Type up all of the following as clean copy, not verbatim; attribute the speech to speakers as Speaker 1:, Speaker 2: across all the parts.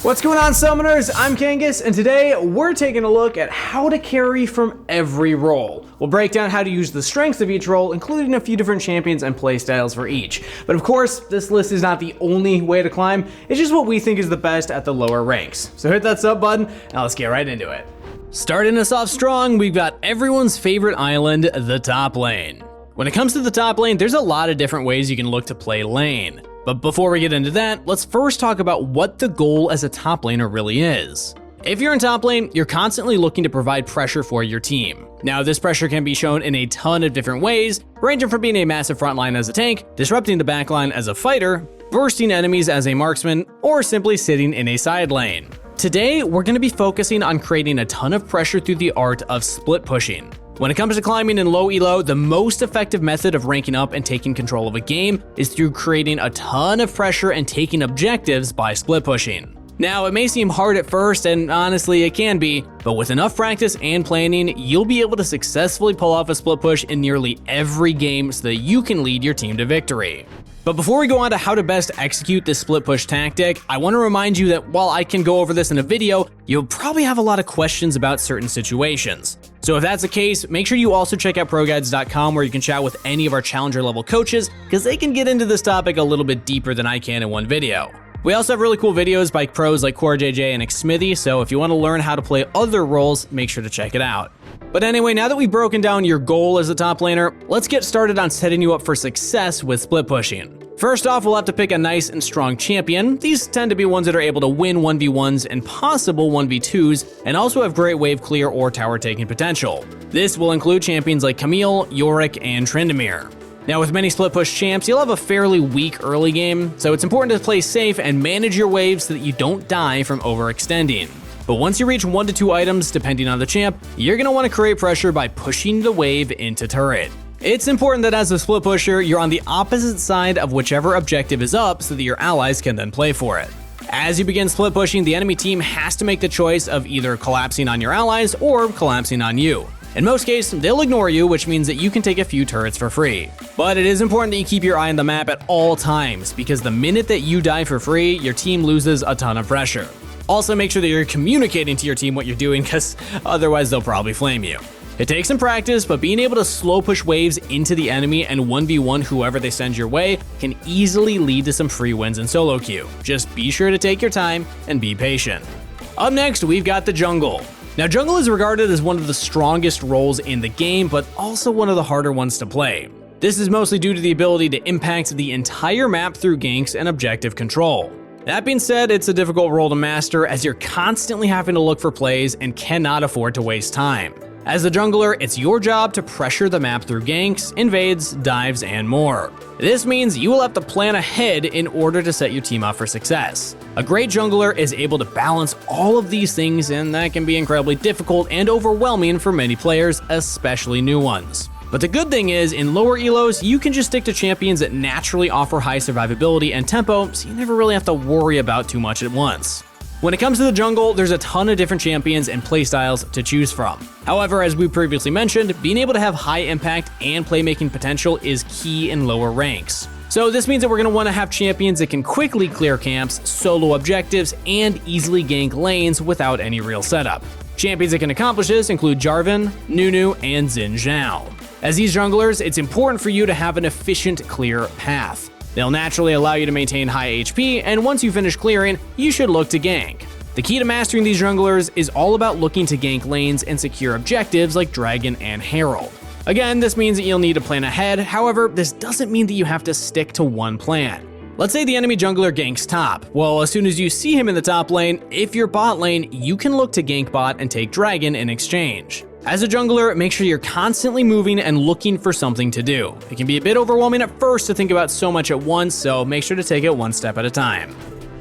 Speaker 1: What's going on, Summoners? I'm Kangas, and today we're taking a look at how to carry from every role. We'll break down how to use the strengths of each role, including a few different champions and playstyles for each. But of course, this list is not the only way to climb, it's just what we think is the best at the lower ranks. So hit that sub button, and let's get right into it. Starting us off strong, we've got everyone's favorite island, the top lane. When it comes to the top lane, there's a lot of different ways you can look to play lane. But before we get into that, let's first talk about what the goal as a top laner really is. If you're in top lane, you're constantly looking to provide pressure for your team. Now, this pressure can be shown in a ton of different ways, ranging from being a massive front line as a tank, disrupting the backline as a fighter, bursting enemies as a marksman, or simply sitting in a side lane. Today, we're going to be focusing on creating a ton of pressure through the art of split pushing. When it comes to climbing in low elo, the most effective method of ranking up and taking control of a game is through creating a ton of pressure and taking objectives by split pushing. Now, it may seem hard at first, and honestly it can be, but with enough practice and planning, you'll be able to successfully pull off a split push in nearly every game so that you can lead your team to victory. But before we go on to how to best execute this split push tactic, I want to remind you that while I can go over this in a video, you'll probably have a lot of questions about certain situations. So if that's the case, make sure you also check out ProGuides.com where you can chat with any of our challenger level coaches, because they can get into this topic a little bit deeper than I can in one video. We also have really cool videos by pros like CoreJJ and Xsmithy, so if you want to learn how to play other roles, make sure to check it out. But anyway, now that we've broken down your goal as a top laner, let's get started on setting you up for success with split pushing. First off, we'll have to pick a nice and strong champion. These tend to be ones that are able to win 1v1s and possible 1v2s, and also have great wave clear or tower taking potential. This will include champions like Camille, Yorick, and Tryndamere. Now, with many split push champs, you'll have a fairly weak early game, so it's important to play safe and manage your waves so that you don't die from overextending. But once you reach 1 to 2 items, depending on the champ, you're going to want to create pressure by pushing the wave into turret. It's important that as a split pusher, you're on the opposite side of whichever objective is up so that your allies can then play for it. As you begin split pushing, the enemy team has to make the choice of either collapsing on your allies or collapsing on you. In most cases, they'll ignore you, which means that you can take a few turrets for free. But it is important that you keep your eye on the map at all times, because the minute that you die for free, your team loses a ton of pressure. Also, make sure that you're communicating to your team what you're doing, because otherwise they'll probably flame you. It takes some practice, but being able to slow push waves into the enemy and 1v1 whoever they send your way can easily lead to some free wins in solo queue. Just be sure to take your time and be patient. Up next, we've got the jungle. Now, jungle is regarded as one of the strongest roles in the game, but also one of the harder ones to play. This is mostly due to the ability to impact the entire map through ganks and objective control. That being said, it's a difficult role to master as you're constantly having to look for plays and cannot afford to waste time. As the jungler, it's your job to pressure the map through ganks, invades, dives, and more. This means you will have to plan ahead in order to set your team up for success. A great jungler is able to balance all of these things, and that can be incredibly difficult and overwhelming for many players, especially new ones. But the good thing is, in lower elos, you can just stick to champions that naturally offer high survivability and tempo, so you never really have to worry about too much at once. When it comes to the jungle, there's a ton of different champions and playstyles to choose from. However, as we previously mentioned, being able to have high impact and playmaking potential is key in lower ranks. So this means that we're going to want to have champions that can quickly clear camps, solo objectives, and easily gank lanes without any real setup. Champions that can accomplish this include Jarvan, Nunu, and Xin Zhao. As these junglers, it's important for you to have an efficient, clear path. They'll naturally allow you to maintain high HP, and once you finish clearing, you should look to gank. The key to mastering these junglers is all about looking to gank lanes and secure objectives like Dragon and Herald. Again, this means that you'll need to plan ahead, however, this doesn't mean that you have to stick to one plan. Let's say the enemy jungler ganks top. Well, as soon as you see him in the top lane, if you're bot lane, you can look to gank bot and take Dragon in exchange. As a jungler, make sure you're constantly moving and looking for something to do. It can be a bit overwhelming at first to think about so much at once, so make sure to take it one step at a time.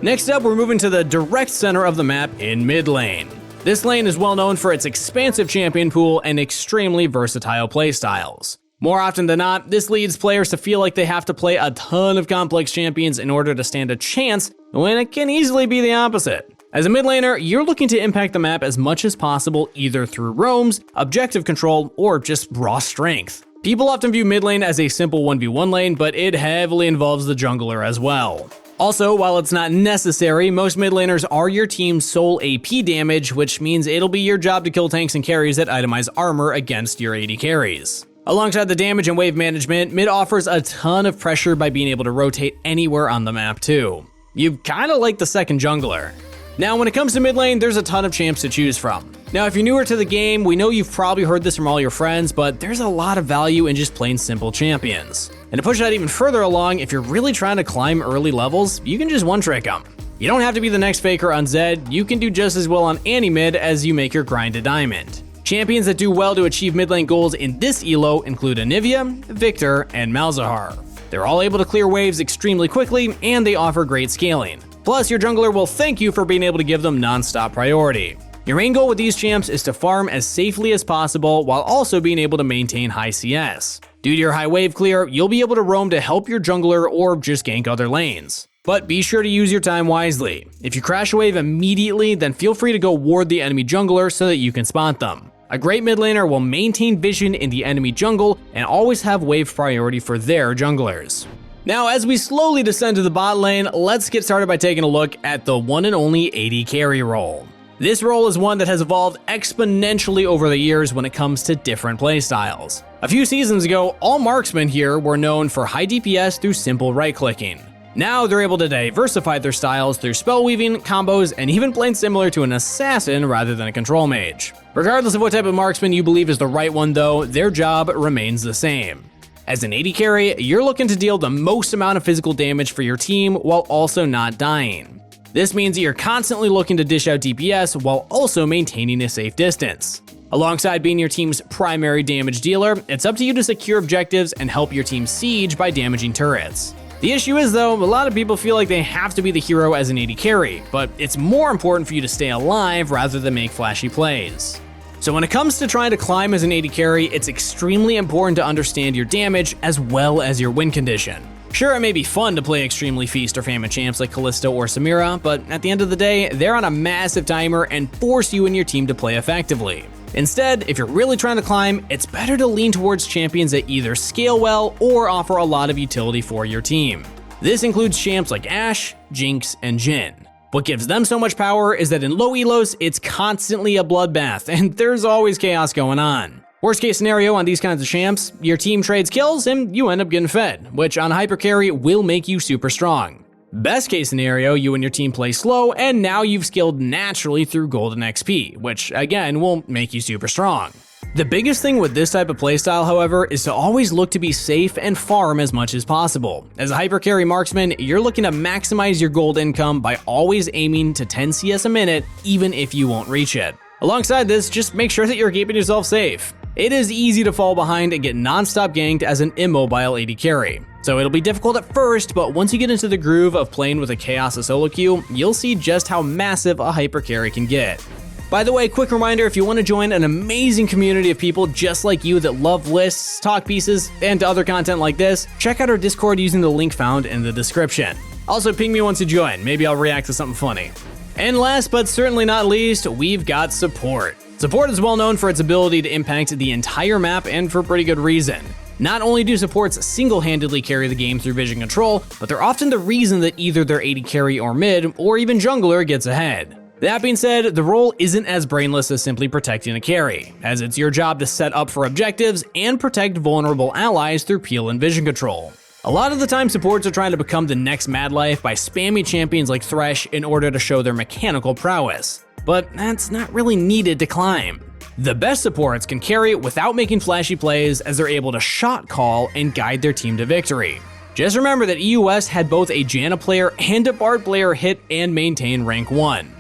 Speaker 1: Next up, we're moving to the direct center of the map in mid lane. This lane is well known for its expansive champion pool and extremely versatile playstyles. More often than not, this leads players to feel like they have to play a ton of complex champions in order to stand a chance, when it can easily be the opposite. As a mid laner, you're looking to impact the map as much as possible either through roams, objective control, or just raw strength. People often view mid lane as a simple 1v1 lane, but it heavily involves the jungler as well. Also, while it's not necessary, most mid laners are your team's sole AP damage, which means it'll be your job to kill tanks and carries that itemize armor against your AD carries. Alongside the damage and wave management, mid offers a ton of pressure by being able to rotate anywhere on the map too. You kinda like the second jungler. Now when it comes to mid lane, there's a ton of champs to choose from. Now if you're newer to the game, we know you've probably heard this from all your friends, but there's a lot of value in just plain simple champions. And to push that even further along, if you're really trying to climb early levels, you can just one-trick them. You don't have to be the next Faker on Zed, you can do just as well on any mid as you make your grind to diamond. Champions that do well to achieve mid lane goals in this elo include Anivia, Victor, and Malzahar. They're all able to clear waves extremely quickly, and they offer great scaling. Plus, your jungler will thank you for being able to give them non-stop priority. Your main goal with these champs is to farm as safely as possible while also being able to maintain high CS. Due to your high wave clear, you'll be able to roam to help your jungler or just gank other lanes. But be sure to use your time wisely. If you crash a wave immediately, then feel free to go ward the enemy jungler so that you can spot them. A great mid laner will maintain vision in the enemy jungle and always have wave priority for their junglers. Now, as we slowly descend to the bot lane, let's get started by taking a look at the one and only AD carry role. This role is one that has evolved exponentially over the years when it comes to different playstyles. A few seasons ago, all marksmen here were known for high DPS through simple right-clicking. Now they're able to diversify their styles through spell weaving, combos, and even playing similar to an assassin rather than a control mage. Regardless of what type of marksman you believe is the right one though, their job remains the same. As an AD carry, you're looking to deal the most amount of physical damage for your team while also not dying. This means that you're constantly looking to dish out DPS while also maintaining a safe distance. Alongside being your team's primary damage dealer, it's up to you to secure objectives and help your team siege by damaging turrets. The issue is though, a lot of people feel like they have to be the hero as an AD carry, but it's more important for you to stay alive rather than make flashy plays. So when it comes to trying to climb as an AD carry, it's extremely important to understand your damage as well as your win condition. Sure, it may be fun to play extremely feast or famine champs like Kallisto or Samira, but at the end of the day, they're on a massive timer and force you and your team to play effectively. Instead, if you're really trying to climb, it's better to lean towards champions that either scale well or offer a lot of utility for your team. This includes champs like Ashe, Jinx, and Jhin. What gives them so much power is that in low elos, it's constantly a bloodbath, and there's always chaos going on. Worst case scenario on these kinds of champs, your team trades kills and you end up getting fed, which on hyper carry will make you super strong. Best case scenario, you and your team play slow and now you've scaled naturally through golden XP, which again will make you super strong. The biggest thing with this type of playstyle, however, is to always look to be safe and farm as much as possible. As a hyper carry marksman, you're looking to maximize your gold income by always aiming to 10 CS a minute, even if you won't reach it. Alongside this, just make sure that you're keeping yourself safe. It is easy to fall behind and get non-stop ganked as an immobile AD carry. So it'll be difficult at first, but once you get into the groove of playing with a Chaos solo queue, you'll see just how massive a hyper carry can get. By the way, quick reminder, if you want to join an amazing community of people just like you that love lists, talk pieces, and other content like this, check out our Discord using the link found in the description. Also ping me once you join, maybe I'll react to something funny. And last but certainly not least, we've got support. Support is well known for its ability to impact the entire map and for pretty good reason. Not only do supports single-handedly carry the game through vision control, but they're often the reason that either their AD carry or mid, or even jungler gets ahead. That being said, the role isn't as brainless as simply protecting a carry, as it's your job to set up for objectives and protect vulnerable allies through peel and vision control. A lot of the time, supports are trying to become the next Mad Life by spamming champions like Thresh in order to show their mechanical prowess. But that's not really needed to climb. The best supports can carry without making flashy plays as they're able to shot call and guide their team to victory. Just remember that EUS had both a Janna player and a Bard player hit and maintain rank 1.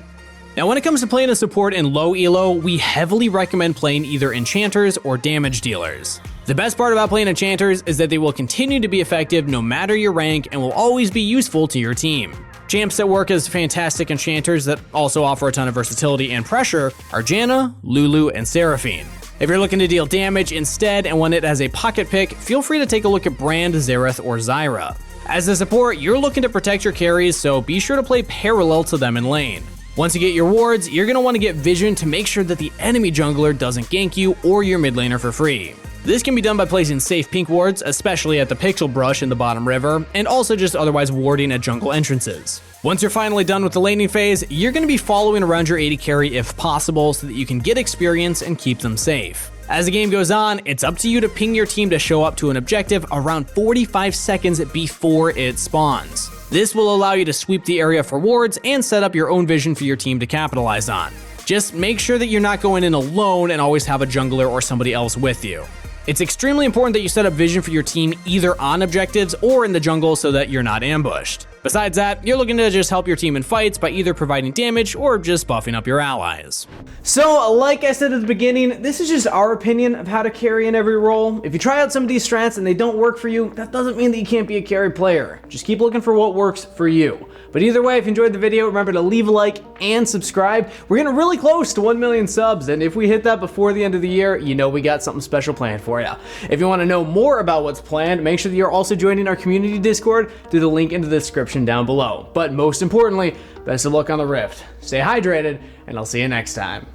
Speaker 1: Now when it comes to playing a support in low elo, we heavily recommend playing either enchanters or damage dealers. The best part about playing enchanters is that they will continue to be effective no matter your rank and will always be useful to your team. Champs that work as fantastic enchanters that also offer a ton of versatility and pressure are Janna, Lulu, and Seraphine. If you're looking to deal damage instead and want it as a pocket pick, feel free to take a look at Brand, Xerath, or Zyra. As a support, you're looking to protect your carries, so be sure to play parallel to them in lane. Once you get your wards, you're going to want to get vision to make sure that the enemy jungler doesn't gank you or your mid laner for free. This can be done by placing safe pink wards, especially at the pixel brush in the bottom river, and also just otherwise warding at jungle entrances. Once you're finally done with the laning phase, you're going to be following around your AD carry if possible so that you can get experience and keep them safe. As the game goes on, it's up to you to ping your team to show up to an objective around 45 seconds before it spawns. This will allow you to sweep the area for wards and set up your own vision for your team to capitalize on. Just make sure that you're not going in alone and always have a jungler or somebody else with you. It's extremely important that you set up vision for your team either on objectives or in the jungle so that you're not ambushed. Besides that, you're looking to just help your team in fights by either providing damage or just buffing up your allies. So, like I said at the beginning, this is just our opinion of how to carry in every role. If you try out some of these strats and they don't work for you, that doesn't mean that you can't be a carry player. Just keep looking for what works for you. But either way, if you enjoyed the video, remember to leave a like and subscribe. We're getting really close to 1 million subs, and if we hit that before the end of the year, you know we got something special planned for you. If you want to know more about what's planned, make sure that you're also joining our community Discord through the link in the description down below. But most importantly, best of luck on the Rift. Stay hydrated, and I'll see you next time.